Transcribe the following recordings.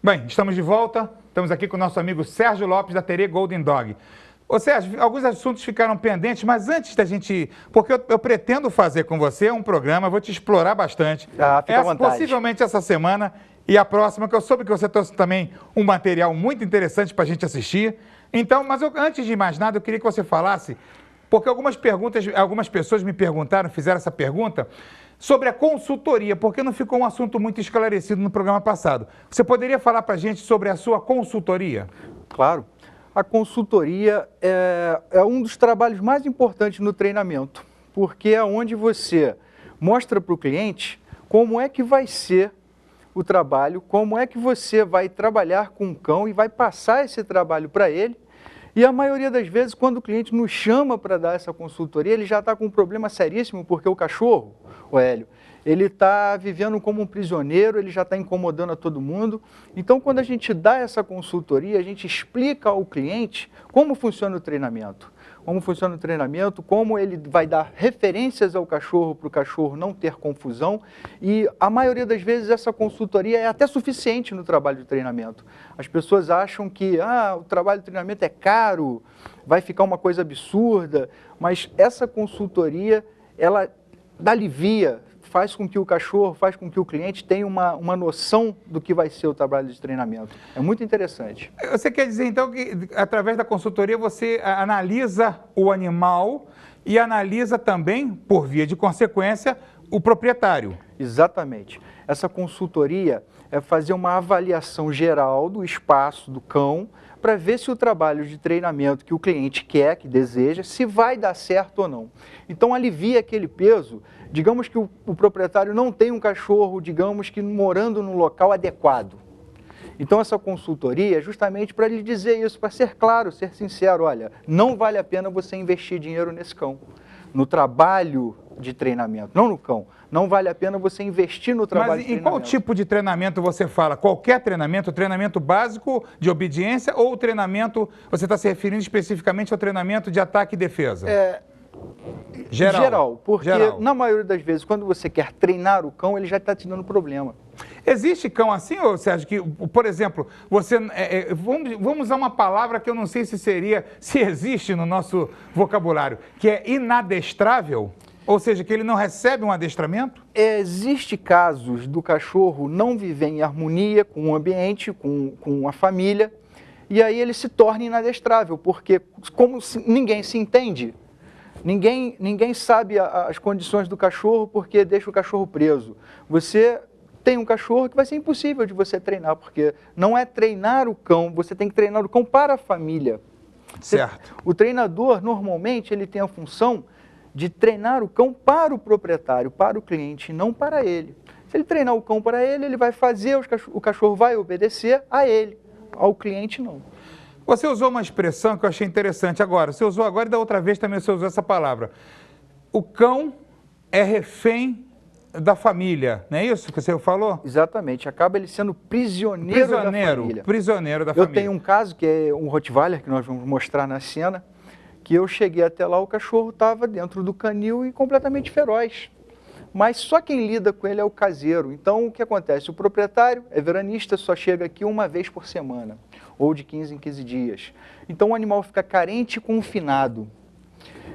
Bem, estamos de volta. Estamos aqui com o nosso amigo Sérgio Lopes, da Terê Golden Dog. Ô Sérgio, alguns assuntos ficaram pendentes, mas antes da gente... Porque eu pretendo fazer com você um programa, vou te explorar bastante. Fica à vontade. Possivelmente essa semana e a próxima, que eu soube que você trouxe também um material muito interessante para a gente assistir. Então, antes de mais nada, eu queria que você falasse, porque algumas pessoas me perguntaram, fizeram essa pergunta, sobre a consultoria, porque não ficou um assunto muito esclarecido no programa passado. Você poderia falar para a gente sobre a sua consultoria? Claro. A consultoria é um dos trabalhos mais importantes no treinamento, porque é onde você mostra para o cliente como é que vai ser o trabalho, como é que você vai trabalhar com o cão e vai passar esse trabalho para ele. E a maioria das vezes, quando o cliente nos chama para dar essa consultoria, ele já está com um problema seríssimo, porque o cachorro, o Hélio, ele está vivendo como um prisioneiro, ele já está incomodando a todo mundo. Então, quando a gente dá essa consultoria, a gente explica ao cliente como funciona o treinamento. Como ele vai dar referências ao cachorro para o cachorro não ter confusão. E a maioria das vezes essa consultoria é até suficiente no trabalho de treinamento. As pessoas acham que o trabalho de treinamento é caro, vai ficar uma coisa absurda, mas essa consultoria, ela alivia, faz com que o cachorro, faz com que o cliente tenha uma noção do que vai ser o trabalho de treinamento. É muito interessante. Você quer dizer, então, que através da consultoria você analisa o animal e analisa também, por via de consequência, o proprietário? Exatamente. Essa consultoria é fazer uma avaliação geral do espaço do cão para ver se o trabalho de treinamento que o cliente quer, que deseja, se vai dar certo ou não. Então, alivia aquele peso. Digamos que o proprietário não tem um cachorro, digamos que morando no local adequado. Então, essa consultoria é justamente para lhe dizer isso, para ser claro, ser sincero. Olha, não vale a pena você investir dinheiro nesse cão, no trabalho de treinamento, não no cão. Não vale a pena você investir no trabalho de treinamento. Mas em qual tipo de treinamento você fala? Qualquer treinamento? Treinamento básico de obediência ou treinamento, você está se referindo especificamente ao treinamento de ataque e defesa? Geral, porque na maioria das vezes, quando você quer treinar o cão, ele já está te dando problema. Existe cão assim, ô Sérgio, que, por exemplo, você... vamos usar uma palavra que eu não sei se existe no nosso vocabulário, que é inadestrável? Ou seja, que ele não recebe um adestramento? Existem casos do cachorro não viver em harmonia com o ambiente, com a família, e aí ele se torna inadestrável, porque como ninguém se entende, ninguém sabe as condições do cachorro porque deixa o cachorro preso. Você tem um cachorro que vai ser impossível de você treinar, porque não é treinar o cão, você tem que treinar o cão para a família. Certo. O treinador, normalmente, ele tem a função de treinar o cão para o proprietário, para o cliente, não para ele. Se ele treinar o cão para ele, ele vai fazer, o cachorro vai obedecer a ele, ao cliente não. Você usou uma expressão que eu achei interessante agora. Você usou agora e da outra vez também você usou essa palavra. O cão é refém da família, não é isso que você falou? Exatamente, acaba ele sendo prisioneiro da família. Prisioneiro da família. Eu tenho um caso que é um Rottweiler, que nós vamos mostrar na cena, que eu cheguei até lá, o cachorro estava dentro do canil e completamente feroz. Mas só quem lida com ele é o caseiro. Então, o que acontece? O proprietário é veranista, só chega aqui uma vez por semana, ou de 15 em 15 dias. Então, o animal fica carente e confinado.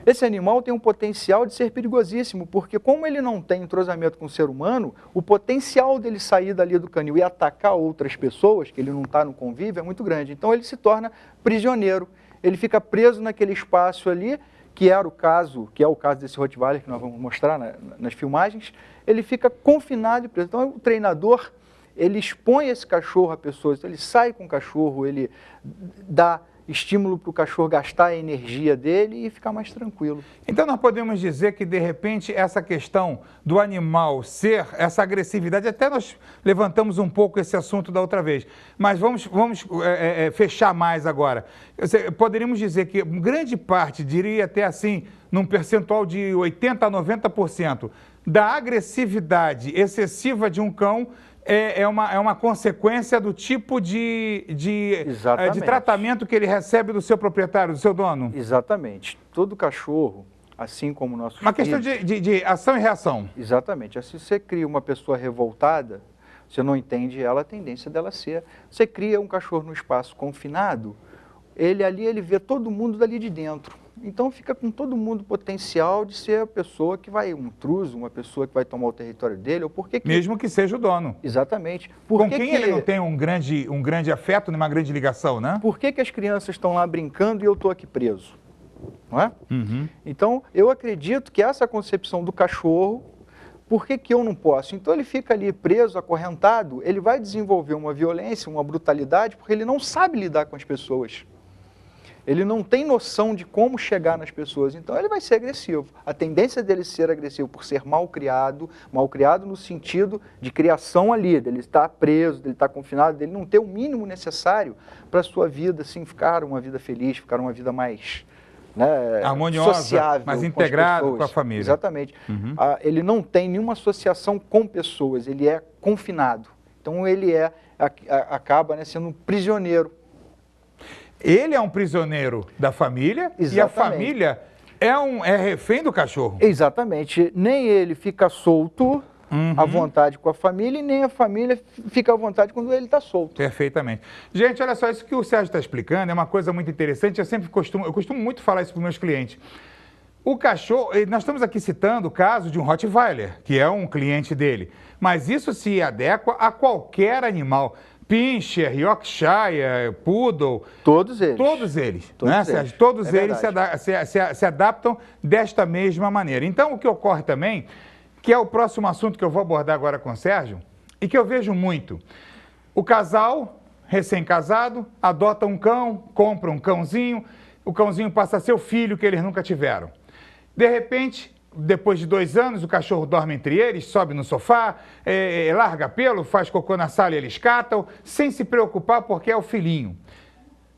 Esse animal tem um potencial de ser perigosíssimo, porque como ele não tem entrosamento com o ser humano, o potencial dele sair dali do canil e atacar outras pessoas, que ele não está no convívio, é muito grande. Então, ele se torna prisioneiro. Ele fica preso naquele espaço ali, que é o caso desse Rottweiler que nós vamos mostrar nas filmagens. Ele fica confinado e preso. Então, o treinador, ele expõe esse cachorro a pessoas, então, ele sai com o cachorro, ele dá estímulo para o cachorro gastar a energia dele e ficar mais tranquilo. Então nós podemos dizer que de repente essa questão do animal ser, essa agressividade, até nós levantamos um pouco esse assunto da outra vez, mas vamos fechar mais agora. Poderíamos dizer que grande parte, diria até assim, num percentual de 80% a 90%, da agressividade excessiva de um cão é uma consequência do tipo de tratamento que ele recebe do seu proprietário, do seu dono? Exatamente. Todo cachorro, assim como o nosso uma questão de ação e reação. Exatamente. Se você cria uma pessoa revoltada, Você não entende ela, a tendência dela ser... Você cria um cachorro num espaço confinado, ele vê todo mundo dali de dentro. Então fica com todo mundo potencial de ser a pessoa que vai, um intruso, uma pessoa que vai tomar o território dele, ou mesmo que seja o dono. Exatamente. Com quem ele não tem um grande afeto, uma grande ligação, né? Por que as crianças estão lá brincando e eu estou aqui preso? Não é? Uhum. Então, eu acredito que essa concepção do cachorro, por que eu não posso? Então ele fica ali preso, acorrentado, ele vai desenvolver uma violência, uma brutalidade, porque ele não sabe lidar com as pessoas. Ele não tem noção de como chegar nas pessoas, então ele vai ser agressivo. A tendência dele ser agressivo por ser mal criado no sentido de criação ali, dele estar preso, dele estar confinado, dele não ter o mínimo necessário para a sua vida, assim, ficar uma vida feliz, ficar uma vida mais... Né, harmoniosa, sociável, mais integrado com a família. Exatamente. Uhum. Ele não tem nenhuma associação com pessoas, ele é confinado. Então ele acaba, né, sendo um prisioneiro. Ele é um prisioneiro da família. Exatamente. E a família é refém do cachorro. Exatamente. Nem ele fica solto à vontade com a família e nem a família fica à vontade quando ele está solto. Perfeitamente. Gente, olha só, isso que o Sérgio está explicando é uma coisa muito interessante. Eu costumo muito falar isso para os meus clientes. O cachorro, nós estamos aqui citando o caso de um Rottweiler, que é um cliente dele, mas isso se adequa a qualquer animal. Pinscher, Yorkshire, Poodle... Todos eles. Todos eles, né, Sérgio? Todos eles se adaptam desta mesma maneira. Então, o que ocorre também, que é o próximo assunto que eu vou abordar agora com o Sérgio, e que eu vejo muito. O casal, recém-casado, adota um cão, compra um cãozinho, o cãozinho passa a ser o filho que eles nunca tiveram. De repente... Depois de 2 anos, o cachorro dorme entre eles, sobe no sofá, larga pelo, faz cocô na sala e eles catam, sem se preocupar porque é o filhinho.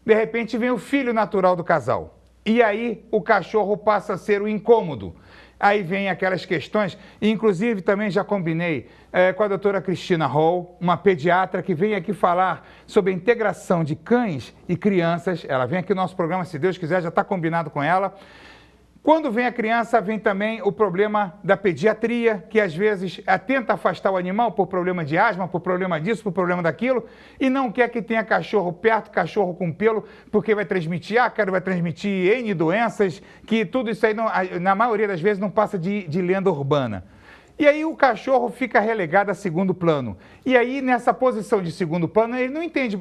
De repente vem o filho natural do casal. E aí o cachorro passa a ser o incômodo. Aí vem aquelas questões, e inclusive também já combinei com a doutora Cristina Hall, uma pediatra que vem aqui falar sobre a integração de cães e crianças. Ela vem aqui no nosso programa, se Deus quiser, já está combinado com ela. Quando vem a criança, vem também o problema da pediatria, que às vezes tenta afastar o animal por problema de asma, por problema disso, por problema daquilo, e não quer que tenha cachorro perto, cachorro com pelo, porque vai transmitir ácaro, vai transmitir N doenças, que tudo isso aí, na maioria das vezes, não passa de lenda urbana. E aí o cachorro fica relegado a segundo plano. E aí, nessa posição de segundo plano, ele não entende,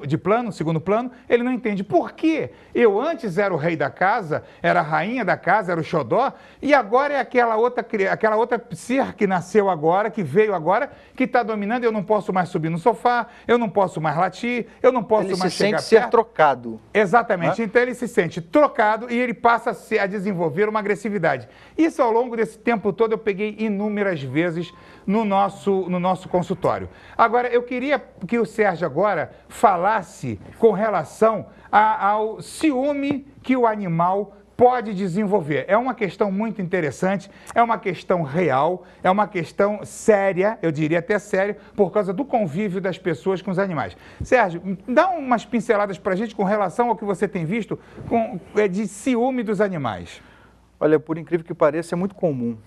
segundo plano, ele não entende por que eu antes era o rei da casa, era a rainha da casa, era o xodó, e agora é aquela outra ser que nasceu agora, que veio agora, que está dominando, eu não posso mais subir no sofá, eu não posso mais latir, eu não posso mais chegar perto. Ele se sente ser trocado. Exatamente, então ele se sente trocado e ele passa a desenvolver uma agressividade. Isso ao longo desse tempo todo eu peguei inúmeras vezes no nosso consultório. Agora, eu queria que o Sérgio agora falasse com relação ao ciúme que o animal pode desenvolver. É uma questão muito interessante, é uma questão real, é uma questão séria, eu diria até séria, por causa do convívio das pessoas com os animais. Sérgio, dá umas pinceladas para a gente com relação ao que você tem visto de ciúme dos animais. Olha, por incrível que pareça, é muito comum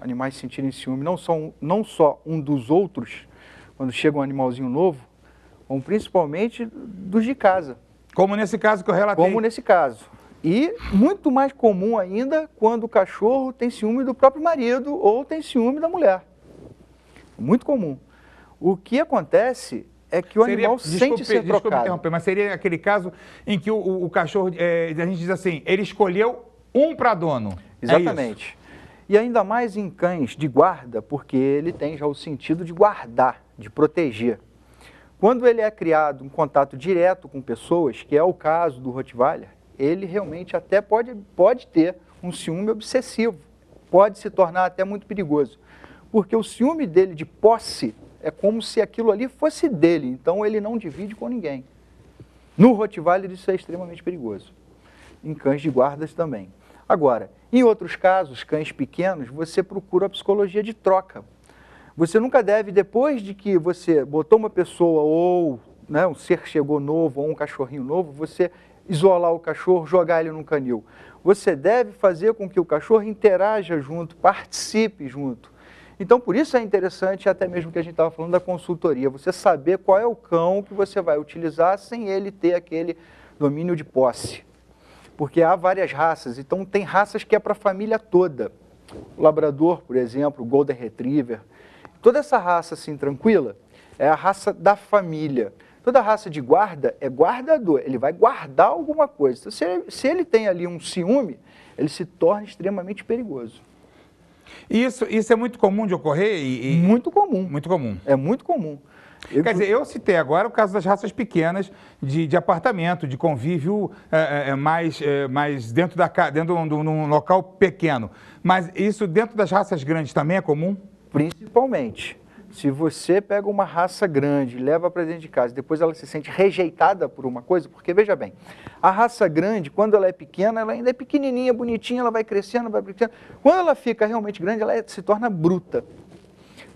animais sentirem ciúme, não só um dos outros, quando chega um animalzinho novo, como principalmente dos de casa. Como nesse caso que eu relatei. Como nesse caso. E muito mais comum ainda quando o cachorro tem ciúme do próprio marido ou tem ciúme da mulher. Muito comum. O que acontece é que o animal sente ser trocado. Desculpe interromper, mas seria aquele caso em que o cachorro, a gente diz assim, ele escolheu um para dono. Exatamente. E ainda mais em cães de guarda, porque ele tem já o sentido de guardar, de proteger. Quando ele é criado em contato direto com pessoas, que é o caso do Rottweiler, ele realmente até pode ter um ciúme obsessivo, pode se tornar até muito perigoso. Porque o ciúme dele de posse é como se aquilo ali fosse dele, então ele não divide com ninguém. No Rottweiler isso é extremamente perigoso. Em cães de guardas também. Agora, em outros casos, cães pequenos, você procura a psicologia de troca. Você nunca deve, depois de que você botou uma pessoa ou um ser chegou novo ou um cachorrinho novo, você isolar o cachorro, jogar ele num canil. Você deve fazer com que o cachorro interaja junto, participe junto. Então, por isso é interessante, até mesmo que a gente estava falando da consultoria, você saber qual é o cão que você vai utilizar sem ele ter aquele domínio de posse. Porque há várias raças, então tem raças que é para a família toda. O Labrador, por exemplo, o Golden Retriever, toda essa raça assim tranquila é a raça da família. Toda raça de guarda é guardador, ele vai guardar alguma coisa. Então, se ele tem ali um ciúme, ele se torna extremamente perigoso. Isso é muito comum de ocorrer? Muito comum. Muito comum. É muito comum. Quer dizer, eu citei agora o caso das raças pequenas de apartamento, de convívio mais dentro de um local pequeno. Mas isso dentro das raças grandes também é comum? Principalmente. Se você pega uma raça grande, leva para dentro de casa, depois ela se sente rejeitada por uma coisa, porque veja bem, a raça grande, quando ela é pequena, ela ainda é pequenininha, bonitinha, ela vai crescendo, vai crescendo. Quando ela fica realmente grande, ela se torna bruta.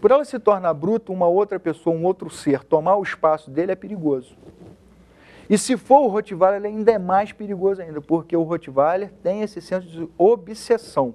Por ela se tornar bruta, uma outra pessoa, um outro ser, tomar o espaço dele é perigoso. E se for o Rottweiler, ele ainda é mais perigoso ainda, porque o Rottweiler tem esse senso de obsessão.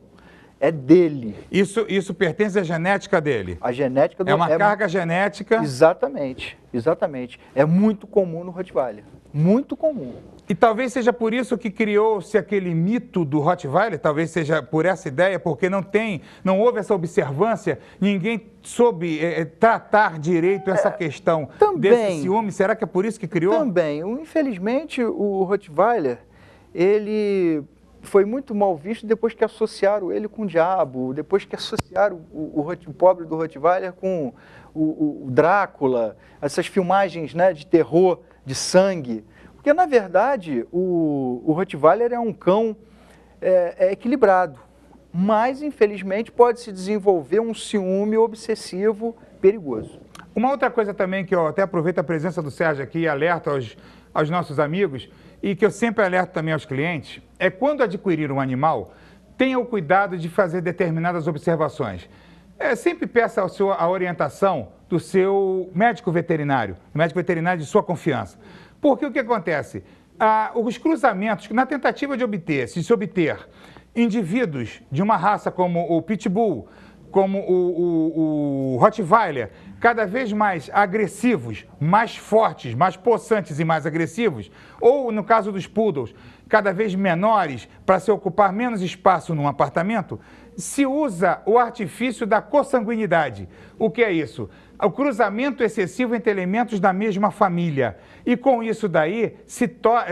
É dele. Isso pertence à genética dele? A genética do... É uma carga genética? Exatamente, exatamente. É muito comum no Rottweiler. Muito comum. E talvez seja por isso que criou-se aquele mito do Rottweiler, talvez seja por essa ideia, porque não houve essa observância, ninguém soube tratar direito essa questão desse ciúme. Será que é por isso que criou? Também. Infelizmente, o Rottweiler, ele foi muito mal visto depois que associaram ele com o diabo, depois que associaram o pobre do Rottweiler com o Drácula, essas filmagens, né, de terror, de sangue. Porque, na verdade, o Rottweiler é um cão equilibrado, mas, infelizmente, pode se desenvolver um ciúme obsessivo perigoso. Uma outra coisa também que eu até aproveito a presença do Sérgio aqui e alerto aos nossos amigos, e que eu sempre alerto também aos clientes, é quando adquirir um animal, tenha o cuidado de fazer determinadas observações. Sempre peça a orientação do seu médico veterinário de sua confiança. Porque o que acontece? Os cruzamentos, na tentativa de se obter indivíduos de uma raça como o Pitbull, como o Rottweiler, cada vez mais agressivos, mais fortes, mais possantes e mais agressivos, ou no caso dos Poodles, cada vez menores, para se ocupar menos espaço num apartamento, se usa o artifício da consanguinidade. O que é isso? O cruzamento excessivo entre elementos da mesma família. E com isso daí,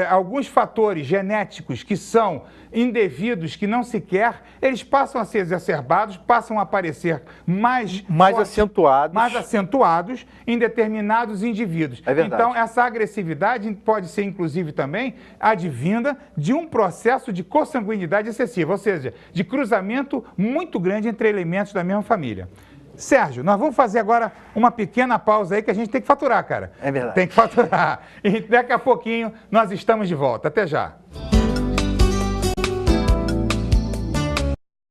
alguns fatores genéticos que são indevidos, que não se quer, eles passam a ser exacerbados, passam a aparecer mais acentuados em determinados indivíduos. É verdade. Então, essa agressividade pode ser, inclusive, também advinda de um processo de consanguinidade excessiva, ou seja, de cruzamento muito grande entre elementos da mesma família. Sérgio, nós vamos fazer agora uma pequena pausa aí que a gente tem que faturar, cara. É verdade. Tem que faturar. E daqui a pouquinho nós estamos de volta. Até já.